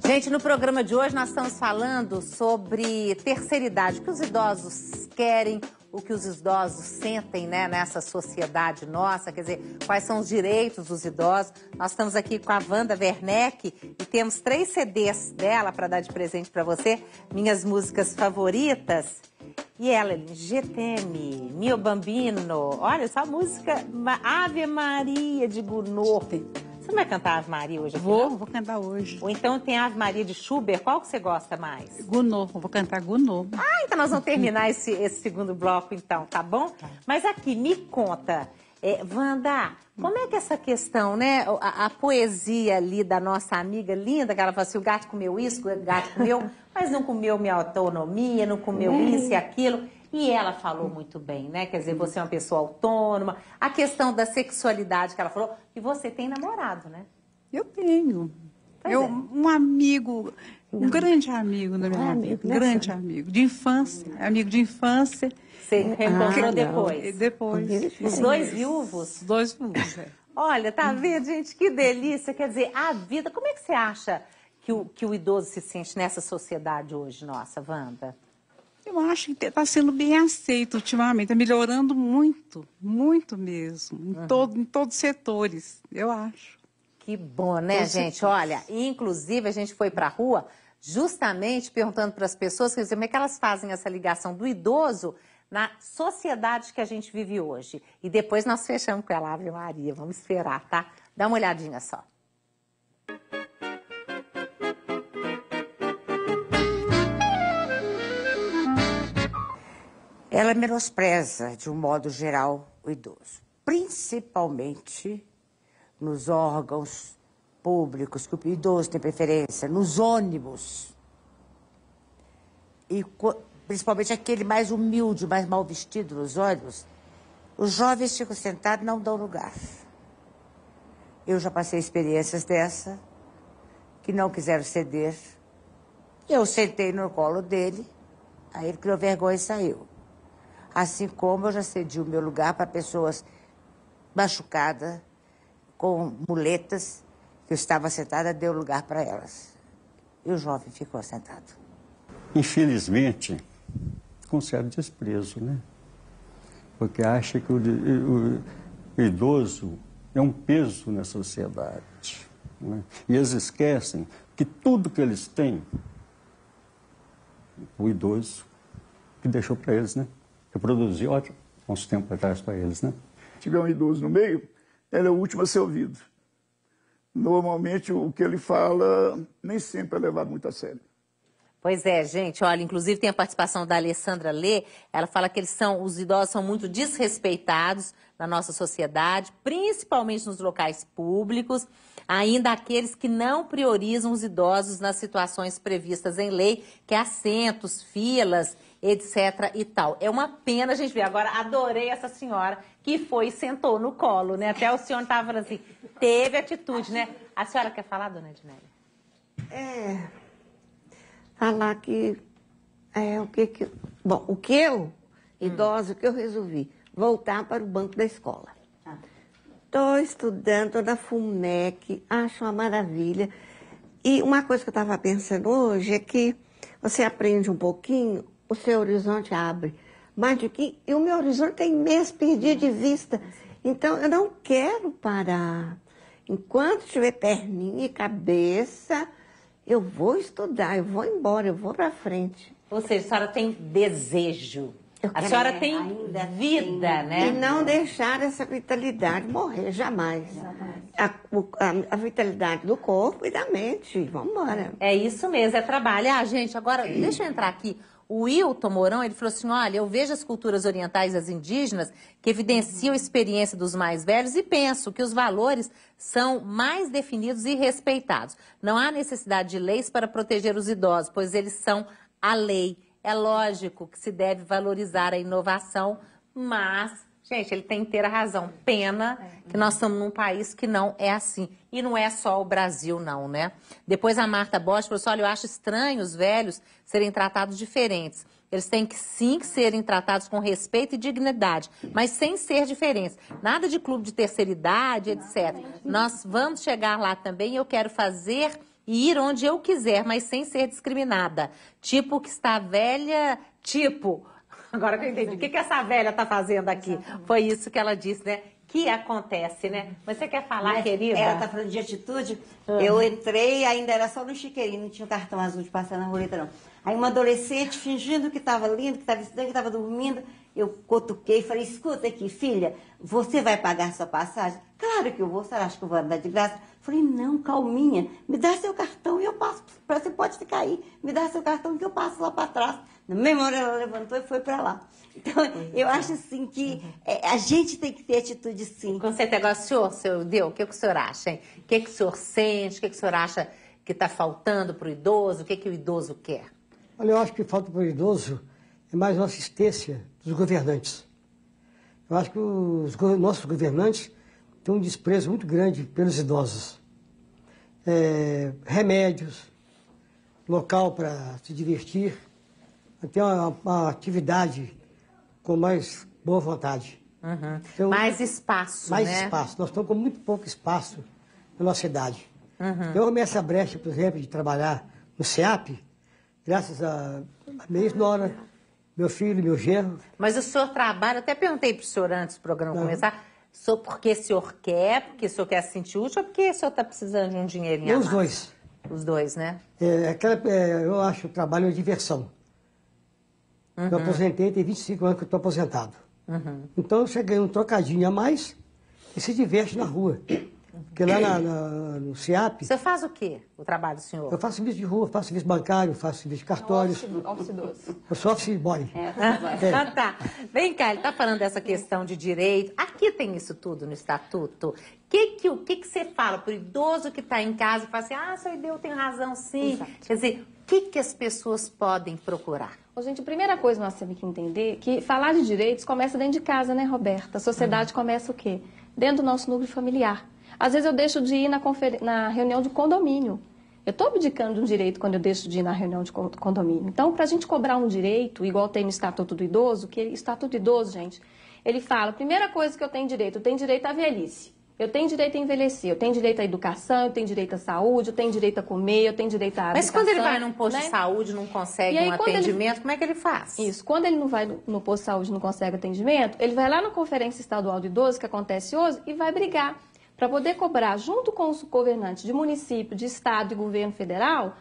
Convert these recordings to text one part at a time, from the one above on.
Gente, no programa de hoje nós estamos falando sobre terceira idade, o que os idosos querem, o que os idosos sentem, né, nessa sociedade nossa, quer dizer, quais são os direitos dos idosos. Nós estamos aqui com a Wanda Werneck e temos 3 CDs dela para dar de presente para você, minhas músicas favoritas. E ela, GTM, Mio Bambino, olha essa música, Ave Maria de Gounod. Você não vai cantar Ave Maria hoje? Vou cantar hoje. Ou então tem Ave Maria de Schubert, qual que você gosta mais? Gounod, vou cantar Gounod. Ah, então nós vamos terminar esse segundo bloco então, tá bom? Tá. Mas aqui, me conta, Wanda, como é que essa questão, né, a poesia ali da nossa amiga linda, que ela fala assim, o gato comeu isso, o gato comeu, mas não comeu minha autonomia, não comeu isso e aquilo. E ela falou muito bem, né? Quer dizer, você é uma pessoa autônoma. A questão da sexualidade que ela falou, e você tem namorado, né? Eu tenho. Um amigo, um grande amigo da minha vida. Um grande amigo, de infância, amigo de infância. Você reencontrou depois? Depois. Os 2 viúvos? Os 2 viúvos, Olha, tá vendo, gente? Que delícia. Quer dizer, a vida... Como é que você acha que o idoso se sente nessa sociedade hoje, nossa, Wanda? Eu acho que está sendo bem aceito ultimamente, está melhorando muito, muito mesmo, em todos os setores, eu acho. Que bom, né, gente? Olha, inclusive a gente foi para a rua justamente perguntando para as pessoas, quer dizer, como é que elas fazem essa ligação do idoso na sociedade que a gente vive hoje. E depois nós fechamos com ela, Ave Maria, vamos esperar, tá? Dá uma olhadinha só. Ela menospreza, de um modo geral, o idoso, principalmente nos órgãos públicos, que o idoso tem preferência, nos ônibus. E principalmente aquele mais humilde, mais mal vestido nos ônibus, os jovens ficam sentados e não dão lugar. Eu já passei experiências dessa, que não quiseram ceder. Eu sentei no colo dele, aí ele criou vergonha e saiu. Assim como eu já cedi o meu lugar para pessoas machucadas, com muletas, que eu estava sentada, deu lugar para elas. E o jovem ficou sentado. Infelizmente, com certo desprezo, né? Porque acha que o idoso é um peso na sociedade, né? E eles esquecem que tudo que eles têm, o idoso que deixou para eles, né? Que produziu há uns tempos atrás para eles, né? Se tiver um idoso no meio, ele é o último a ser ouvido. Normalmente, o que ele fala nem sempre é levado muito a sério. Pois é, gente, olha, inclusive tem a participação da Alessandra Lê, ela fala que os idosos são muito desrespeitados na nossa sociedade, principalmente nos locais públicos, ainda aqueles que não priorizam os idosos nas situações previstas em lei, que é assentos, filas, etc. e tal. É uma pena a gente ver. Agora, adorei essa senhora que foi e sentou no colo, né? Até o senhor estava falando assim, teve atitude, né? A senhora quer falar, dona Edneia? Falar que o que eu, idosa, o que eu resolvi? Voltar para o banco da escola. Estou estudando, estou na FUMEC, acho uma maravilha. E uma coisa que eu estava pensando hoje é que você aprende um pouquinho, o seu horizonte abre. Mais do que... E o meu horizonte tem mês perdido de vista. Então, eu não quero parar. Enquanto tiver perninha e cabeça... Eu vou estudar, eu vou embora, eu vou para frente. Ou seja, a senhora tem desejo. A senhora tem vida, né? E não deixar essa vitalidade morrer jamais. A vitalidade do corpo e da mente. Vamos embora. É isso mesmo, é trabalho. Ah, gente, agora, deixa eu entrar aqui. O Wilton Mourão, ele falou assim, olha, eu vejo as culturas orientais e as indígenas que evidenciam a experiência dos mais velhos e penso que os valores são mais definidos e respeitados. Não há necessidade de leis para proteger os idosos, pois eles são a lei. É lógico que se deve valorizar a inovação, mas... Gente, ele tem inteira razão. Pena que nós estamos num país que não é assim. E não é só o Brasil, não, né? Depois a Marta Bosch falou assim, olha, eu acho estranho os velhos serem tratados diferentes. Eles têm que, sim, que serem tratados com respeito e dignidade, mas sem ser diferentes. Nada de clube de terceira idade, etc. Nós vamos chegar lá também e eu quero fazer e ir onde eu quiser, mas sem ser discriminada. Tipo que está velha, tipo... Agora que eu entendi, o que essa velha está fazendo aqui? Exatamente. Foi isso que ela disse, né? Que acontece, né? Mas você quer falar, querida? Ela está falando de atitude. Eu entrei, ainda era só no chiqueirinho, não tinha o cartão azul de passar na roleta, não. Aí uma adolescente, fingindo que estava linda, que estava estudando, que estava dormindo, eu cutuquei e falei, escuta aqui, filha, você vai pagar sua passagem? Claro que eu vou, você acha que eu vou andar de graça? Falei, não, calminha, me dá seu cartão e eu passo, você pode ficar aí, me dá seu cartão que eu passo lá para trás. Na mesma hora ela levantou e foi para lá. Então, eu acho assim que a gente tem que ter atitude sim. Com certeza. Agora, senhor Deu, o que o senhor acha, hein? O que o senhor sente? O que o senhor acha que está faltando para o idoso? O que o idoso quer? Olha, eu acho que falta para o idoso é mais uma assistência dos governantes. Eu acho que os nossos governantes têm um desprezo muito grande pelos idosos. Remédios, local para se divertir, até uma atividade com mais boa vontade. Uhum. Então, mais espaço, mais né? espaço. Nós estamos com muito pouco espaço na nossa cidade. Eu arrumei essa brecha, por exemplo, de trabalhar no SEAP, graças a minha ex-nora, meu filho, meu genro. Mas o senhor trabalha, até perguntei para o senhor antes do programa começar, só porque o senhor quer, porque o senhor quer se sentir útil, ou porque o senhor está precisando de um dinheirinho a mais? Os dois. Os dois, né? Eu acho o trabalho uma diversão. Eu aposentei, tem 25 anos que eu estou aposentado. Então você ganha um trocadinho a mais e se diverte na rua. Porque lá no SEAP... Você faz o quê, o trabalho do senhor? Eu faço serviço de rua, faço serviço bancário, faço serviço de cartórios. Office doce. Eu sou office boy. Ah, tá. Vem cá, ele está falando dessa questão de direito. Aqui tem isso tudo no estatuto. O que você fala para o idoso que está em casa e fala assim, seu Deus, tem razão sim. Exato. Quer dizer, o que as pessoas podem procurar? Ô, gente, a primeira coisa que nós temos que entender que falar de direitos começa dentro de casa, né, Roberta? A sociedade começa o quê? Dentro do nosso núcleo familiar. Às vezes eu deixo de ir na reunião de condomínio. Eu estou abdicando de um direito quando eu deixo de ir na reunião de condomínio. Então, para a gente cobrar um direito, igual tem no Estatuto do Idoso, que o Estatuto do Idoso, gente, ele fala, primeira coisa que eu tenho direito à velhice. Eu tenho direito a envelhecer, eu tenho direito à educação, eu tenho direito à saúde, eu tenho direito a comer, eu tenho direito à Mas habitação. quando ele vai num posto de saúde, não consegue um atendimento, como é que ele faz? Isso, quando ele não vai no posto de saúde e não consegue atendimento, ele vai lá na Conferência Estadual do Idoso, que acontece hoje, e vai brigar para poder cobrar, junto com os governantes de município, de estado e governo federal,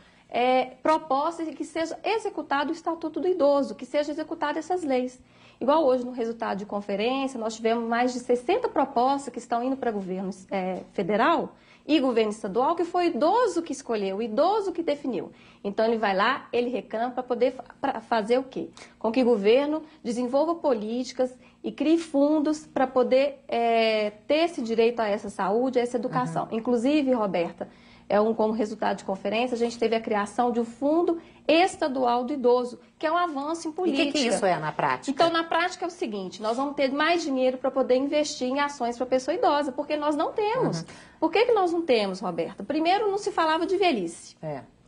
propostas de que seja executado o Estatuto do Idoso, que seja executado essas leis. Igual hoje, no resultado de conferência, nós tivemos mais de 60 propostas que estão indo para o governo federal e governo estadual, que foi o idoso que escolheu, o idoso que definiu. Então, ele vai lá, ele reclama para poder fazer o quê? Com que o governo desenvolva políticas e crie fundos para poder ter esse direito a essa saúde, a essa educação. Inclusive, Roberta, como resultado de conferência, a gente teve a criação de um fundo estadual do idoso, que é um avanço em política. E o que isso é na prática? Então, na prática é o seguinte, nós vamos ter mais dinheiro para poder investir em ações para a pessoa idosa, porque nós não temos. Por que nós não temos, Roberta? Primeiro, não se falava de velhice.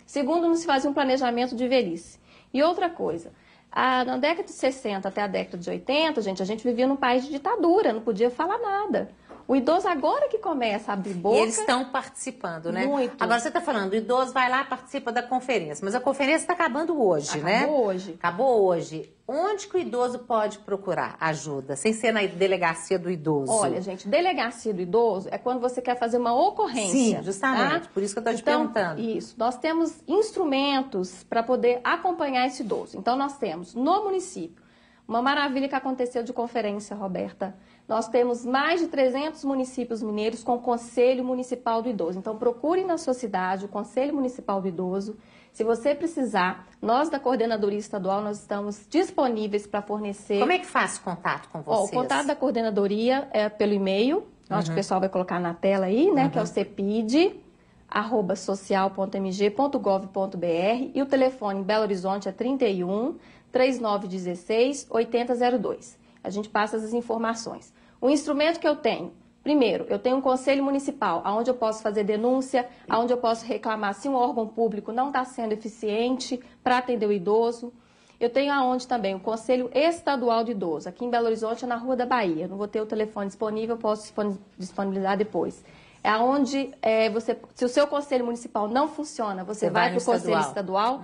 Segundo, não se fazia um planejamento de velhice. E outra coisa, na década de 60 até a década de 80, a gente vivia num país de ditadura, não podia falar nada. O idoso agora que começa a abrir boca... E eles estão participando, né? Muito. Agora, você está falando, o idoso vai lá e participa da conferência, mas a conferência está acabando hoje, né? Acabou hoje. Acabou hoje. Onde que o idoso pode procurar ajuda, sem ser na delegacia do idoso? Olha, gente, delegacia do idoso é quando você quer fazer uma ocorrência. Sim, justamente. Tá? Por isso que eu estou te perguntando. Isso. Nós temos instrumentos para poder acompanhar esse idoso. Então, nós temos no município uma maravilha que aconteceu de conferência, Roberta. Nós temos mais de 300 municípios mineiros com Conselho Municipal do Idoso. Então, procure na sua cidade o Conselho Municipal do Idoso. Se você precisar, nós da Coordenadoria Estadual, nós estamos disponíveis para fornecer... Como é que faz contato com vocês? O contato da Coordenadoria é pelo e-mail. Acho que o pessoal vai colocar na tela aí, né? Que é o cepid@social.mg.gov.br e o telefone em Belo Horizonte é 31-3916-8002. A gente passa essas informações. O instrumento que eu tenho, primeiro, eu tenho um conselho municipal, onde eu posso fazer denúncia, onde eu posso reclamar se um órgão público não está sendo eficiente para atender o idoso. Eu tenho aonde também o Conselho Estadual do Idoso, aqui em Belo Horizonte, na Rua da Bahia. Não vou ter o telefone disponível, eu posso disponibilizar depois. é onde se o seu conselho municipal não funciona, você vai para o conselho estadual.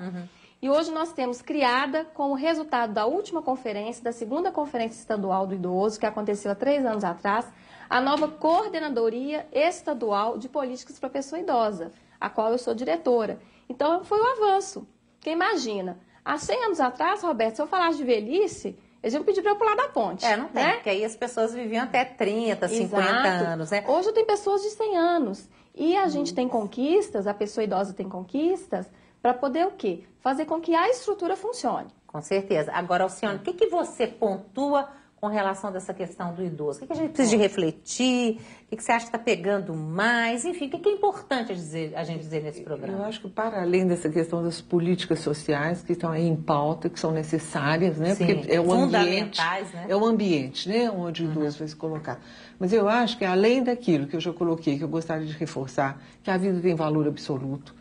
E hoje nós temos criada, como resultado da última conferência, da segunda conferência estadual do idoso, que aconteceu há 3 anos atrás, a nova Coordenadoria Estadual de Políticas para a Pessoa Idosa, a qual eu sou diretora. Então, foi um avanço. Porque imagina, há 100 anos atrás, Roberto, se eu falasse de velhice, eles iam pedir para eu pular da ponte. Não tem, porque aí as pessoas viviam até 30, 50 anos, né? Hoje eu tenho pessoas de 100 anos. E a gente tem conquistas, a pessoa idosa tem conquistas, para poder o quê? Fazer com que a estrutura funcione. Com certeza. Agora, Alcione, o que você pontua com relação dessa questão do idoso? O que a gente precisa de refletir? O que você acha que está pegando mais? Enfim, o que é importante a gente dizer nesse programa? Eu acho que, para além dessa questão das políticas sociais que estão aí em pauta, que são necessárias, né? Sim, porque é o ambiente, né? É o ambiente, né? Onde o idoso vai se colocar. Mas eu acho que, além daquilo que eu já coloquei, que eu gostaria de reforçar, que a vida tem valor absoluto.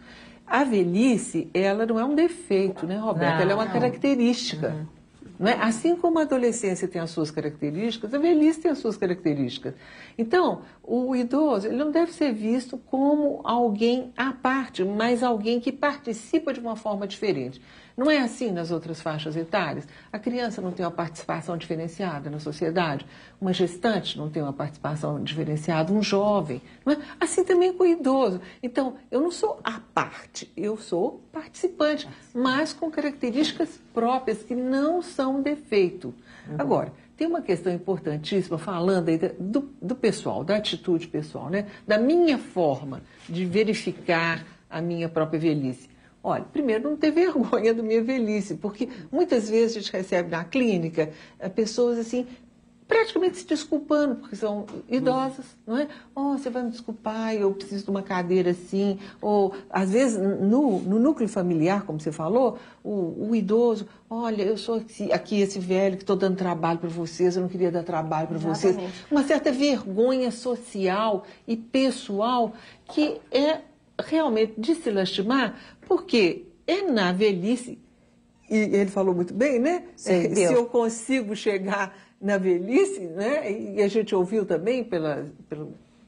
A velhice, ela não é um defeito, né, Roberto? Ela é uma característica. Não é? Assim como a adolescência tem as suas características, a velhice tem as suas características. Então, o idoso, ele não deve ser visto como alguém à parte, mas alguém que participa de uma forma diferente. Não é assim nas outras faixas etárias. A criança não tem uma participação diferenciada na sociedade, uma gestante não tem uma participação diferenciada, um jovem. Não é? Assim também com o idoso. Então, eu não sou à parte, eu sou participante, mas com características próprias que não são defeito. Agora, tem uma questão importantíssima, falando aí do pessoal, da atitude pessoal, né? Da minha forma de verificar a minha própria velhice. Olha, primeiro, não ter vergonha da minha velhice, porque muitas vezes a gente recebe na clínica pessoas assim, praticamente se desculpando, porque são idosas, não é? Oh, você vai me desculpar, eu preciso de uma cadeira assim. Ou, às vezes, no núcleo familiar, como você falou, o idoso, olha, eu sou aqui esse velho que estou dando trabalho para vocês, eu não queria dar trabalho para vocês. Uma certa vergonha social e pessoal que é realmente de se lastimar, porque é na velhice, e ele falou muito bem, né? Se eu consigo chegar na velhice, né? E a gente ouviu também pela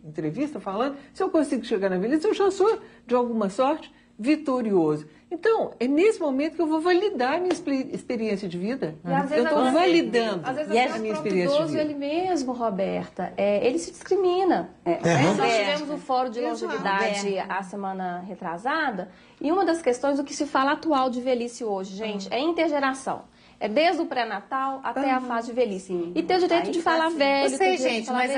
entrevista falando, se eu consigo chegar na velhice, eu já sou, de alguma sorte, vitorioso. Então, é nesse momento que eu vou validar a minha experiência de vida. Eu estou validando a minha experiência de vida. Ele mesmo, Roberta, ele se discrimina. Nós tivemos o Fórum de Longevidade a semana retrasada, e uma das questões do que se fala atual de velhice hoje, gente, é intergeração. É desde o pré-natal até a fase de velhice. E ter o direito de falar velho. Eu sei, gente, mas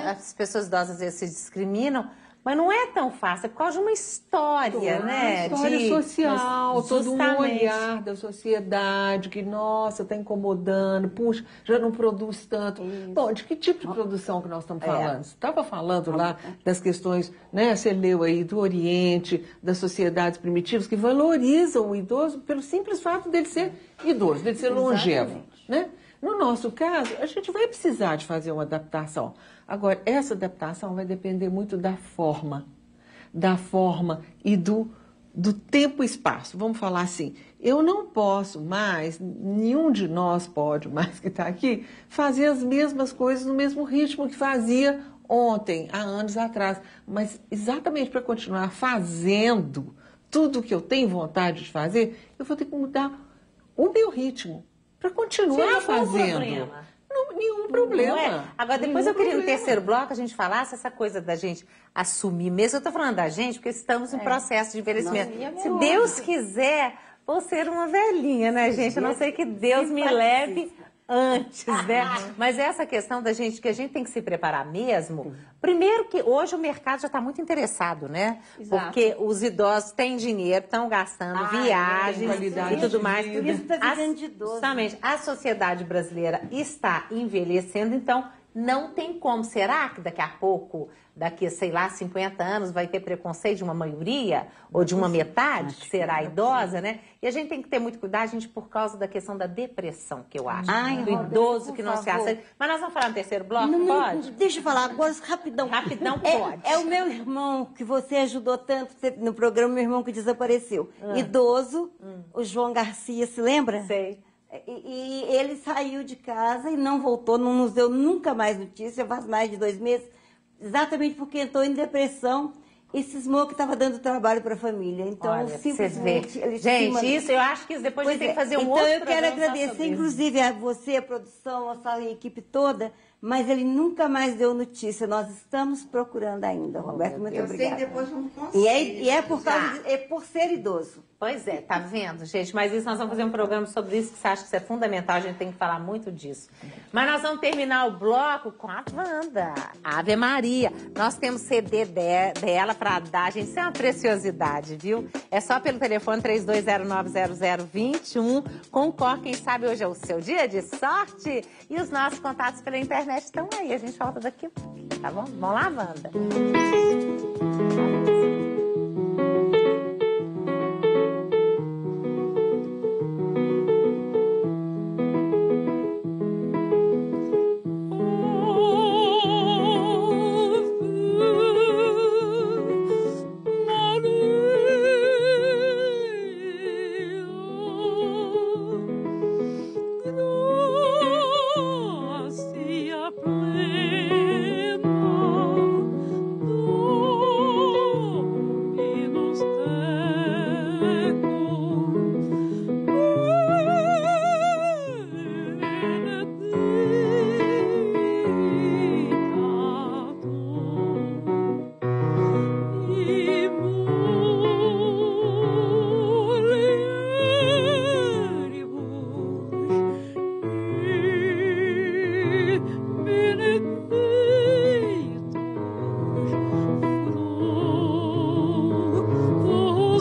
as pessoas idosas às vezes se discriminam. Mas não é tão fácil, é por causa de uma história, né? Uma história social, todo um olhar da sociedade que, nossa, está incomodando, puxa, já não produz tanto. Isso. Bom, de que tipo de produção que nós estamos falando? Você estava falando lá das questões, né? Você leu aí do Oriente, das sociedades primitivas que valorizam o idoso pelo simples fato dele ser idoso, dele ser longevo, né? No nosso caso, a gente vai precisar de fazer uma adaptação. Agora, essa adaptação vai depender muito da forma e do tempo e espaço. Vamos falar assim, eu não posso mais, nenhum de nós pode mais que está aqui, fazer as mesmas coisas no mesmo ritmo que fazia ontem, há anos atrás. Mas exatamente para continuar fazendo tudo o que eu tenho vontade de fazer, eu vou ter que mudar o meu ritmo. Para continuar fazendo. Nenhum problema. Não é? Agora, depois eu queria no terceiro bloco a gente falasse essa coisa da gente assumir mesmo. Eu estou falando da gente porque estamos em processo de envelhecimento. Se Deus quiser, vou ser uma velhinha, né, gente? A não ser que Deus me leve antes, né? Mas essa questão da gente, que a gente tem que se preparar mesmo. Primeiro que hoje o mercado já está muito interessado, né? Exato. Porque os idosos têm dinheiro, estão gastando viagens e tudo mais. Por isso está ficando de idoso. Justamente, a sociedade brasileira está envelhecendo, então não tem como. Será que daqui a pouco, daqui, sei lá, 50 anos, vai ter preconceito de uma maioria ou de uma metade que será idosa, né? E a gente tem que ter muito cuidado, gente, por causa da questão da depressão, que eu acho. Do idoso que não se aceita. Mas nós vamos falar no terceiro bloco, pode? Deixa eu falar agora, rapidão. Rapidão, pode. É o meu irmão, que você ajudou tanto no programa, meu irmão que desapareceu. Idoso, o João Garcia, se lembra? Sei. E ele saiu de casa e não voltou, não nos deu nunca mais notícia, faz mais de 2 meses. exatamente porque entrou em depressão e cismou que estava dando trabalho para a família. Então, Olha, simplesmente... você vê. Gente, isso eu acho que depois a gente tem que fazer um outro Então, eu quero programa só agradecer, sobre isso. inclusive, a você, a produção, a sua equipe toda, mas ele nunca mais deu notícia. Nós estamos procurando ainda, Roberto. Muito obrigada. depois vamos E é por causa é por ser idoso. Pois é, tá vendo, gente? Mas isso nós vamos fazer um programa sobre isso, que você acha que isso é fundamental, a gente tem que falar muito disso. Mas nós vamos terminar o bloco com a Wanda, Ave Maria. Nós temos CD dela para dar, gente, isso é uma preciosidade, viu? É só pelo telefone 32090021. Concorre, quem sabe hoje é o seu dia de sorte. E os nossos contatos pela internet estão aí, a gente volta daqui, tá bom? Vamos lá, Wanda.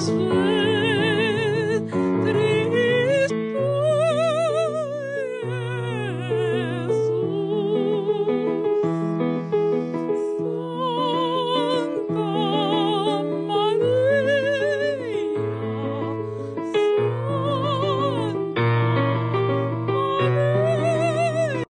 Benedictus,